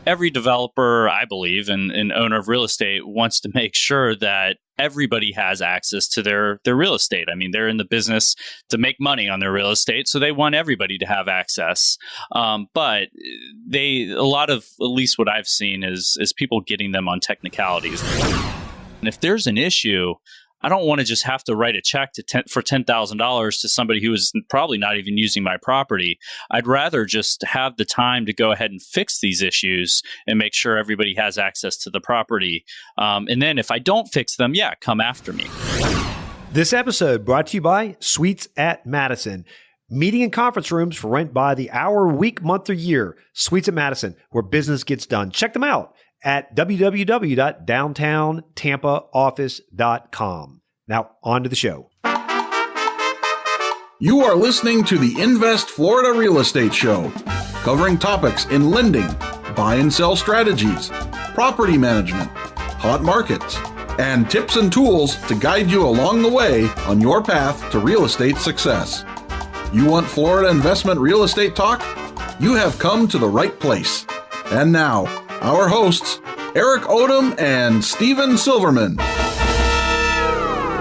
every developer, I believe, and owner of real estate wants to make sure that everybody has access to their real estate. I mean, they're in the business to make money on their real estate, so they want everybody to have access. But a lot of, at least what I've seen, is people getting them on technicalities. And if there's an issue, I don't want to just have to write a check for $10,000 to somebody who is probably not even using my property. I'd rather just have the time to go ahead and fix these issues and make sure everybody has access to the property. And then if I don't fix them, come after me. This episode brought to you by Suites at Madison. Meeting and conference rooms for rent by the hour, week, month, or year. Suites at Madison, where business gets done. Check them out at www.downtowntampaoffice.com. Now, on to the show. You are listening to the Invest Florida Real Estate Show, covering topics in lending, buy and sell strategies, property management, hot markets, and tips and tools to guide you along the way on your path to real estate success. You want Florida investment real estate talk? You have come to the right place. And now, our hosts, Eric Odom and Steven Silverman.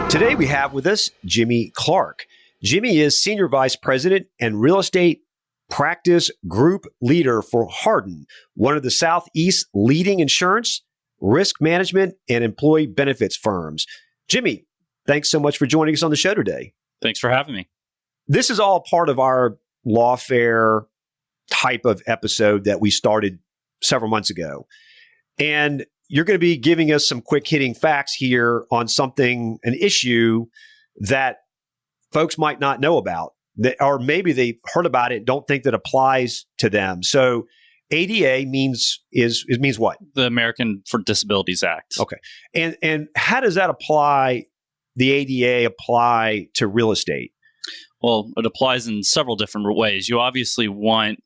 Today we have with us Jimmy Clark. Jimmy is Senior Vice President and Real Estate Practice Group Leader for Hardin, one of the Southeast's leading insurance, risk management, and employee benefits firms. Jimmy, thanks so much for joining us on the show today. Thanks for having me. This is all part of our Lawfare type of episode that we started several months ago. And you're going to be giving us some quick hitting facts here on an issue that folks might not know about, or maybe they've heard about it, don't think that applies to them. So ADA means what? The American for Disabilities Act. Okay. And how does that apply, the ADA apply to real estate? Well, it applies in several different ways. You obviously want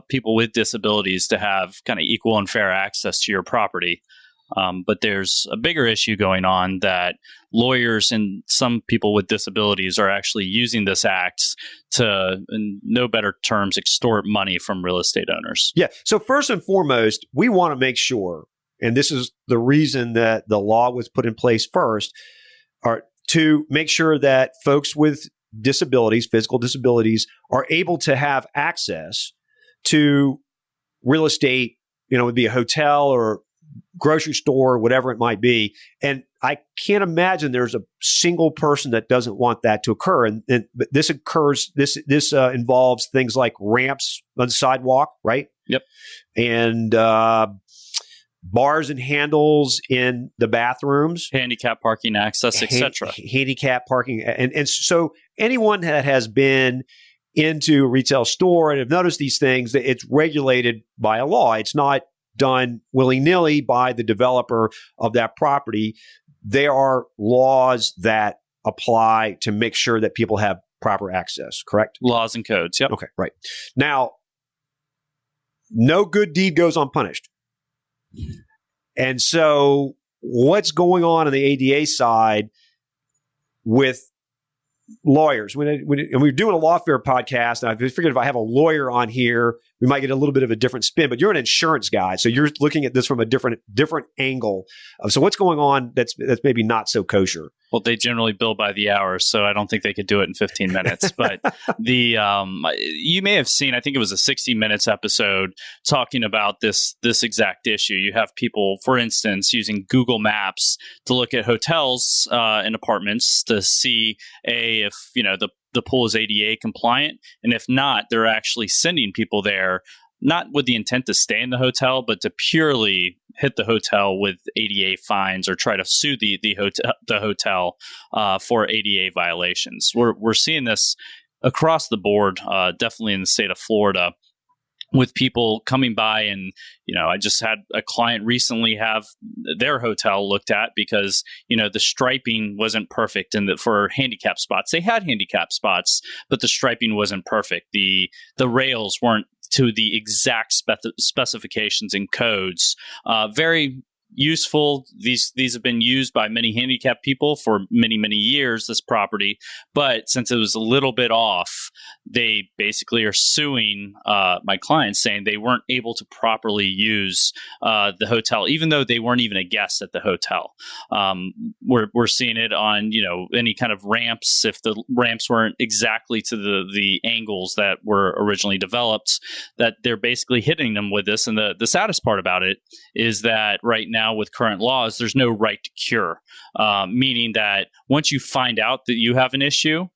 people with disabilities to have kind of equal and fair access to your property. But there's a bigger issue going on that lawyers and some people with disabilities are actually using this act to, in no better terms, extort money from real estate owners. Yeah. So first and foremost, we want to make sure, and this is the reason that the law was put in place first, are to make sure that folks with disabilities, physical disabilities, are able to have access to real estate. It would be a hotel or grocery store, whatever it might be. And I can't imagine there's a single person that doesn't want that to occur. And but this involves things like ramps on the sidewalk, right? Yep. And bars and handles in the bathrooms, handicap parking access, etc. Handicap parking, and so anyone that has been into a retail store and have noticed these things, that it's regulated by a law. It's not done willy-nilly by the developer of that property. There are laws that apply to make sure that people have proper access, correct? Laws and codes, yep. Okay, right. Now, no good deed goes unpunished. And so what's going on the ADA side with lawyers? And we're doing a Lawfare podcast, and I figured if I have a lawyer on here, we might get a little bit of a different spin. But you're an insurance guy, so you're looking at this from a different angle. So what's going on that's maybe not so kosher? Well, they generally bill by the hour, so I don't think they could do it in 15 minutes. But you may have seen, I think it was a 60 Minutes episode talking about this exact issue. You have people, for instance, using Google Maps to look at hotels and apartments to see if the pool is ADA compliant, and if not, they're actually sending people there, not with the intent to stay in the hotel, but to purely hit the hotel with ADA fines or try to sue the hotel for ADA violations. We're seeing this across the board, definitely in the state of Florida, with people coming by. And I just had a client recently have their hotel looked at because the striping wasn't perfect, and for handicap spots, they had handicap spots, but the striping wasn't perfect. The rails weren't to the exact specifications and codes. Very useful. These have been used by many handicapped people for many, many years, this property. But since it was a little bit off, they basically are suing my clients, saying they weren't able to properly use the hotel, even though they weren't even a guest at the hotel. We're seeing it on, any kind of ramps. If the ramps weren't exactly to the angles that were originally developed, that they're basically hitting them with this. And the saddest part about it is that right now, with current laws, there's no right to cure, meaning that once you find out that you have an issue,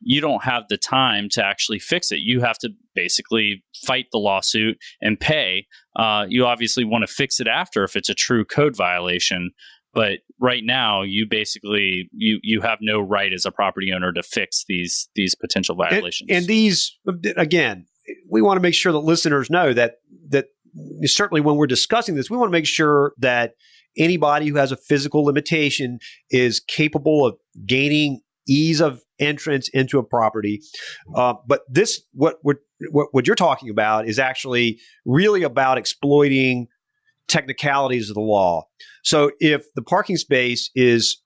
you don't have the time to actually fix it. You have to basically fight the lawsuit and pay. You obviously want to fix it after if it's a true code violation. But right now, you basically you have no right as a property owner to fix these potential violations. And these, again, we want to make sure that listeners know that certainly when we're discussing this, we want to make sure that anybody who has a physical limitation is capable of gaining ease of entrance into a property. But this, what you're talking about, is actually really about exploiting technicalities of the law. So if the parking space is,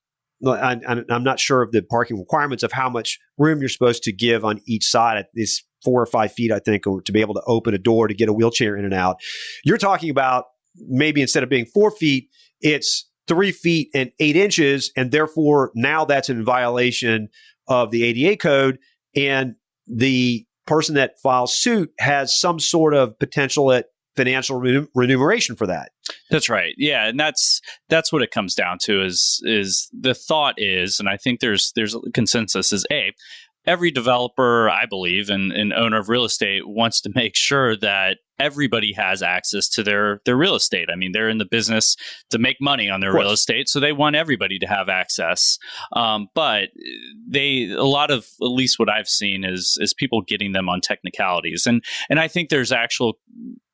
I'm not sure of the parking requirements of how much room you're supposed to give on each side. It's 4 or 5 feet, I think, to be able to open a door to get a wheelchair in and out. You're talking about maybe instead of being 4 feet, it's 3 feet and 8 inches. And therefore, now that's in violation of the ADA code. And the person that files suit has some sort of potential at financial remuneration for that. That's right. Yeah, and that's what it comes down to. Is the thought is, and I think there's a consensus, is every developer, I believe, and owner of real estate wants to make sure that everybody has access to their real estate. I mean, they're in the business to make money on their real estate, so they want everybody to have access. But a lot of, at least what I've seen, is people getting them on technicalities, and I think there's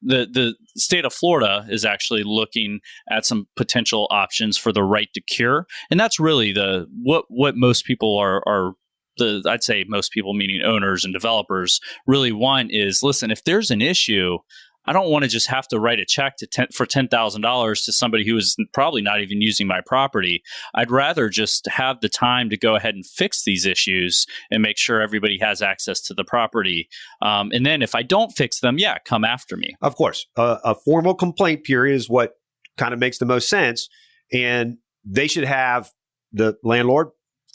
the state of Florida is actually looking at some potential options for the right to cure, and that's really what most people are. I'd say most people, meaning owners and developers, really want is, listen, if there's an issue, I don't want to just have to write a check for $10,000 to somebody who is probably not even using my property. I'd rather just have the time to go ahead and fix these issues and make sure everybody has access to the property. And then if I don't fix them, come after me. Of course, a formal complaint period is what kind of makes the most sense. And they should have, the landlord,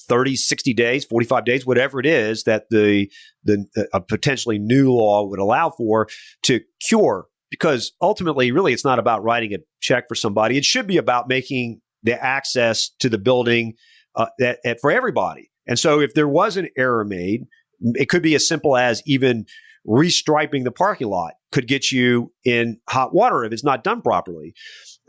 30, 60 days, 45 days, whatever it is that a potentially new law would allow for, to cure. Because ultimately, really, it's not about writing a check for somebody. It should be about making the access to the building for everybody. And so if there was an error made, it could be as simple as even restriping the parking lot could get you in hot water if it's not done properly.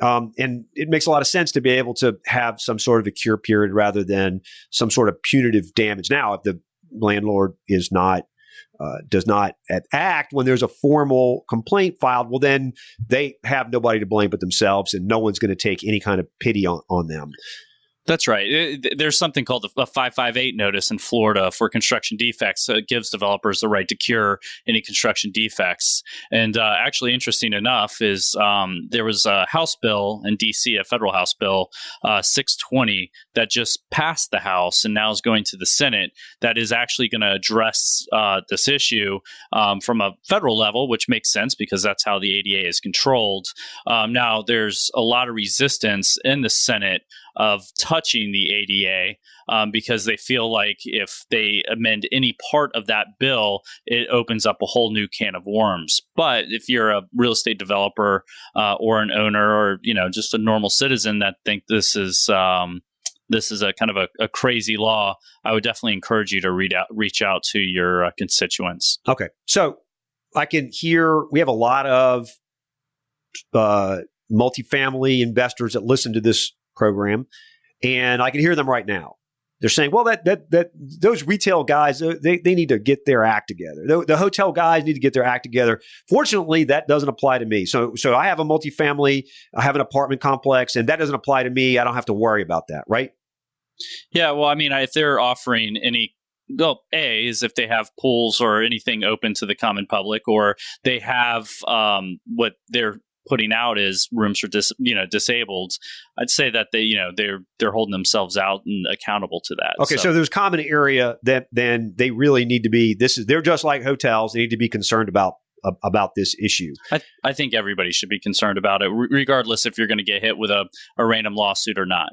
And it makes a lot of sense to be able to have some sort of a cure period rather than some sort of punitive damage. Now, if the landlord does not act when there's a formal complaint filed, well, then they have nobody to blame but themselves, and no one's going to take any kind of pity on them. That's right. There's something called a 558 notice in Florida for construction defects. So it gives developers the right to cure any construction defects. And actually, interesting enough, is there was a House bill in D.C., a federal House bill, 620, that just passed the House and now is going to the Senate, that is actually going to address this issue from a federal level, which makes sense because that's how the ADA is controlled. Now, there's a lot of resistance in the Senate of touching the ADA because they feel like if they amend any part of that bill, it opens up a whole new can of worms. But if you're a real estate developer or an owner, or just a normal citizen that think this is a kind of a crazy law, I would definitely encourage you to reach out to your constituents. Okay, so I can hear we have a lot of multifamily investors that listen to this program, and I can hear them right now. They're saying, well, that those retail guys, they need to get their act together. The hotel guys need to get their act together. Fortunately, that doesn't apply to me. So I have a multifamily, I have an apartment complex, and that doesn't apply to me. I don't have to worry about that, right? Yeah, well, I mean, if they're offering any, well, is if they have pools or anything open to the common public, or they have what they're putting out is rooms for disabled, I'd say that they're holding themselves out and accountable to that. Okay, so there's common area that then they really need to be. They're just like hotels. They need to be concerned about this issue. I think everybody should be concerned about it, regardless if you're going to get hit with a random lawsuit or not.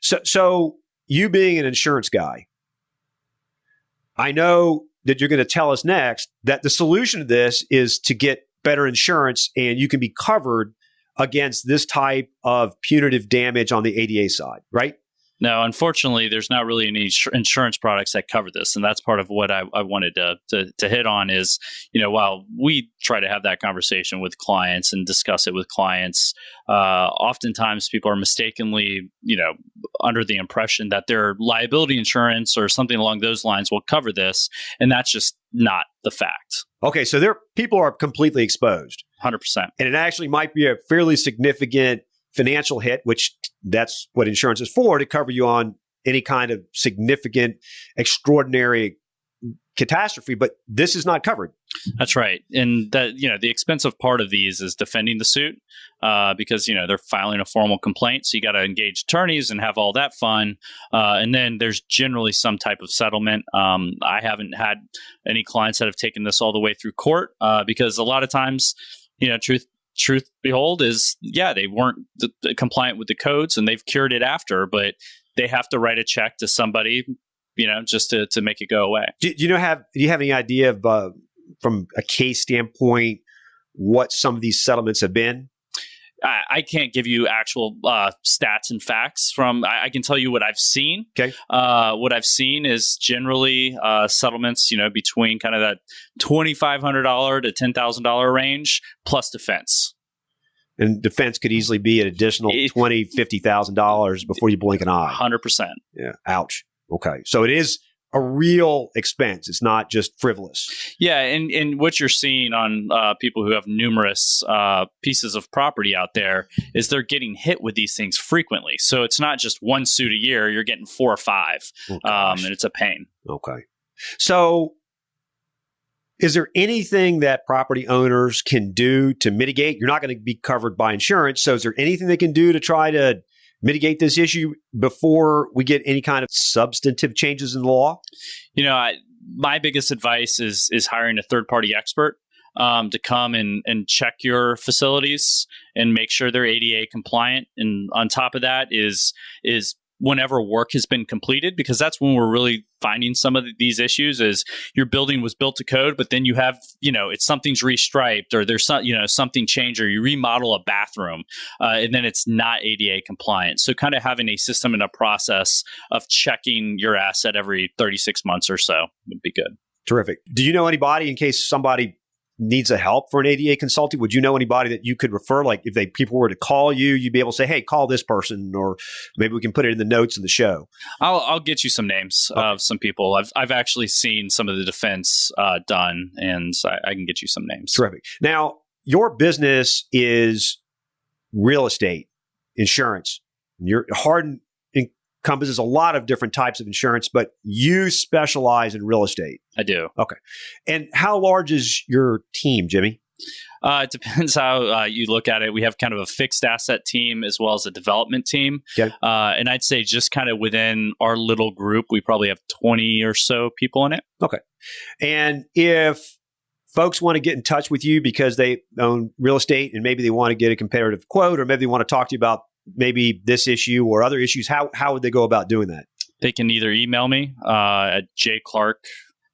So you being an insurance guy, I know that you're going to tell us next that the solution to this is to get better insurance, and you can be covered against this type of punitive damage on the ADA side, right? No, unfortunately, there's not really any insurance products that cover this. And that's part of what I wanted to hit on is, while we try to have that conversation with clients and discuss it with clients, oftentimes people are mistakenly, under the impression that their liability insurance or something along those lines will cover this. And that's just not the fact. Okay, so people are completely exposed. 100%. And it actually might be a fairly significant financial hit, which that's what insurance is for, to cover you on any kind of significant, extraordinary catastrophe. But this is not covered. That's right. And that, the expensive part of these is defending the suit because, they're filing a formal complaint. So you got to engage attorneys and have all that fun. And then there's generally some type of settlement. I haven't had any clients that have taken this all the way through court because a lot of times, truth behold is, they weren't compliant with the codes and they've cured it after, but they have to write a check to somebody, just to make it go away. Do you have any idea of, from a case standpoint, what some of these settlements have been? I can't give you actual stats and facts from. I can tell you what I've seen. Okay. What I've seen is generally settlements, between kind of that $2,500 to $10,000 range plus defense. And defense could easily be an additional $20,000, $50,000 before you blink an eye. 100%. Yeah. Ouch. Okay. So it is a real expense. It's not just frivolous. Yeah, and what you're seeing on people who have numerous pieces of property out there is they're getting hit with these things frequently. So it's not just one suit a year. You're getting 4 or 5, and it's a pain. Okay. So is there anything that property owners can do to mitigate? You're not going to be covered by insurance. So is there anything they can do to try to mitigate this issue before we get any kind of substantive changes in the law? My biggest advice is hiring a third-party expert to come and check your facilities and make sure they're ADA compliant. And on top of that is whenever work has been completed, because that's when we're really finding some of these issues is your building was built to code, but then you have, it's something's restriped or there's some, something changed or you remodel a bathroom and then it's not ADA compliant. So kind of having a system and a process of checking your asset every 36 months or so would be good. Terrific. Do you know anybody, in case somebody needs a help for an ADA consulting, would you know anybody that you could refer? Like if people were to call you, you'd be able to say, hey, call this person, or maybe we can put it in the notes of the show. I'll get you some names of some people. I've actually seen some of the defense done, and I can get you some names. Terrific. Now, your business is real estate insurance. Your Hardin encompasses a lot of different types of insurance, but you specialize in real estate. I do. Okay. And how large is your team, Jimmy? It depends how you look at it. We have kind of a fixed asset team as well as a development team. Okay. And I'd say just kind of within our little group, we probably have 20 or so people in it. Okay. And if folks want to get in touch with you because they own real estate and maybe they want to get a comparative quote, or maybe they want to talk to you about maybe this issue or other issues, how would they go about doing that? They can either email me at jclark,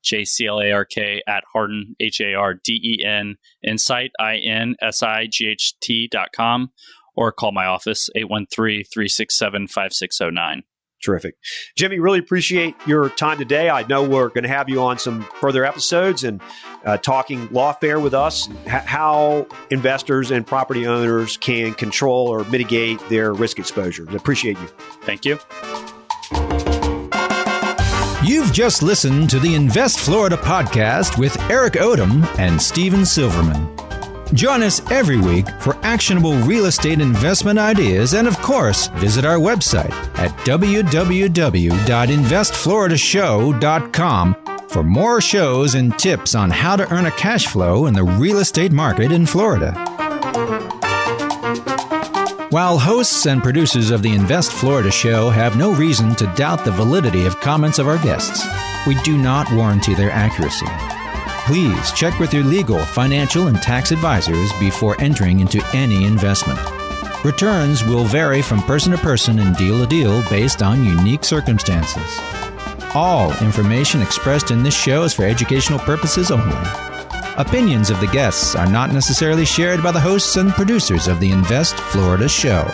JCLARK at Hardin, HARDEN, Insight, INSIGHT.com, or call my office, 813-367-5609. Terrific. Jimmy, really appreciate your time today. I know we're going to have you on some further episodes and talking Lawfare with us, how investors and property owners can control or mitigate their risk exposure. I appreciate you. Thank you. You've just listened to the Invest Florida podcast with Eric Odom and Steven Silverman. Join us every week for actionable real estate investment ideas, and of course, visit our website at www.investfloridashow.com for more shows and tips on how to earn a cash flow in the real estate market in Florida. While hosts and producers of the Invest Florida show have no reason to doubt the validity of comments of our guests, we do not warranty their accuracy. Please check with your legal, financial, and tax advisors before entering into any investment. Returns will vary from person to person and deal to deal based on unique circumstances. All information expressed in this show is for educational purposes only. Opinions of the guests are not necessarily shared by the hosts and producers of the Invest Florida show.